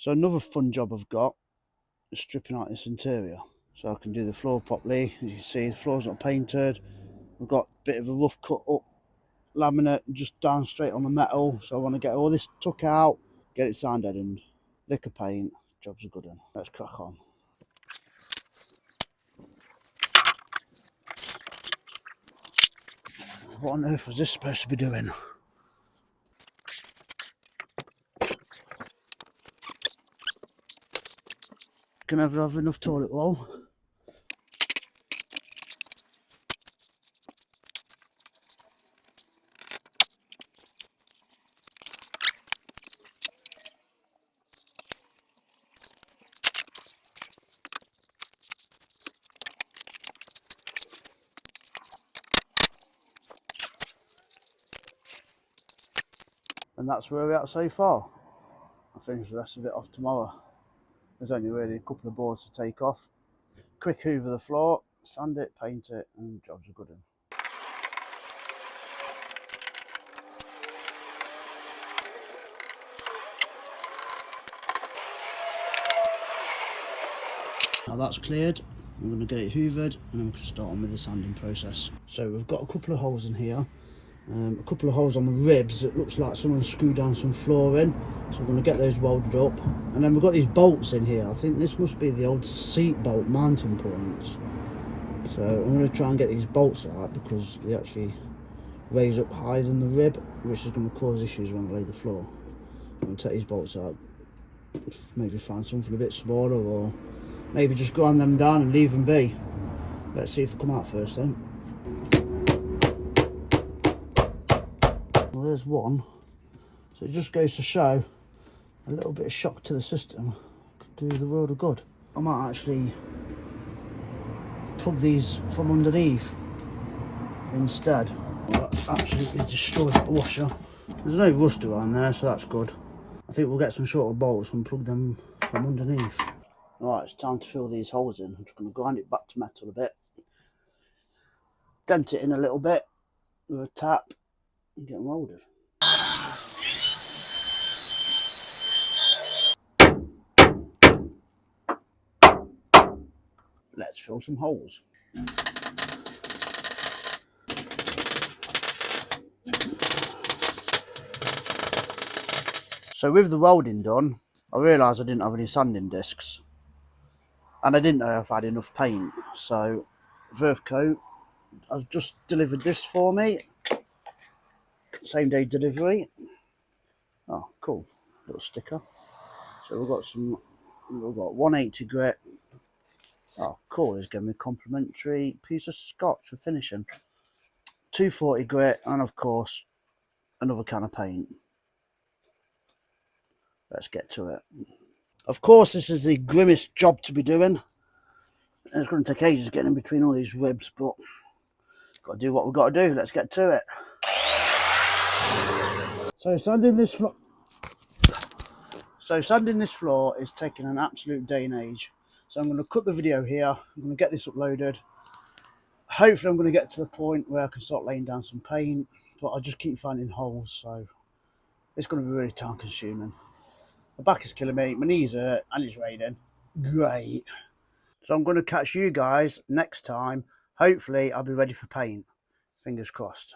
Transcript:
So another fun job I've got is stripping out this interior, so I can do the floor properly. As you can see, the floor's not painted. I've got a bit of a rough cut up laminate just down straight on the metal, so I want to get all this took out, get it sanded and liquor paint. Job's a good one. Let's crack on. What on earth was this supposed to be doing? Can I ever have enough toilet roll? And that's where we're at so far. I'll finish the rest of it off tomorrow. There's only really a couple of boards to take off. Quick hoover the floor, sand it, paint it, and job's a good one. Now that's cleared, I'm going to get it hoovered and then we can start on with the sanding process. So we've got a couple of holes in here, a couple of holes on the ribs. It looks like someone screwed down some flooring, so we're going to get those welded up. And then we've got these bolts in here. I think this must be the old seat bolt mounting points. So I'm going to try and get these bolts out because they actually raise up higher than the rib, which is going to cause issues when I lay the floor. I'm going to take these bolts out, maybe find something a bit smaller, or maybe just grind them down and leave them be. Let's see if they come out first then. Well, there's one. So it just goes to show a little bit of shock to the system could do the world of good. I might actually plug these from underneath instead. Well, that's absolutely destroyed that washer. There's no rust around there, so that's good. I think we'll get some shorter bolts and plug them from underneath. Right, it's time to fill these holes in. I'm just going to grind it back to metal a bit, dent it in a little bit with a tap and get them welded. Let's fill some holes. So with the welding done, I realised I didn't have any sanding discs. And I didn't know if I had enough paint, so Vervecoat has just delivered this for me. Same day delivery. Oh, cool. Little sticker. So we've got 180 grit. Oh, cool. He's giving me a complimentary piece of scotch for finishing. 240 grit, and of course, another can of paint. Let's get to it. Of course, this is the grimmest job to be doing. It's going to take ages getting in between all these ribs, but got to do what we've got to do. Let's get to it. So sanding this floor is taking an absolute day and age. So I'm going to cut the video here. I'm going to get this uploaded. Hopefully I'm going to get to the point where I can start laying down some paint, but I just keep finding holes, so it's going to be really time consuming. My back is killing me, my knees hurt, and it's raining. Great. So I'm going to catch you guys next time. Hopefully I'll be ready for paint. Fingers crossed.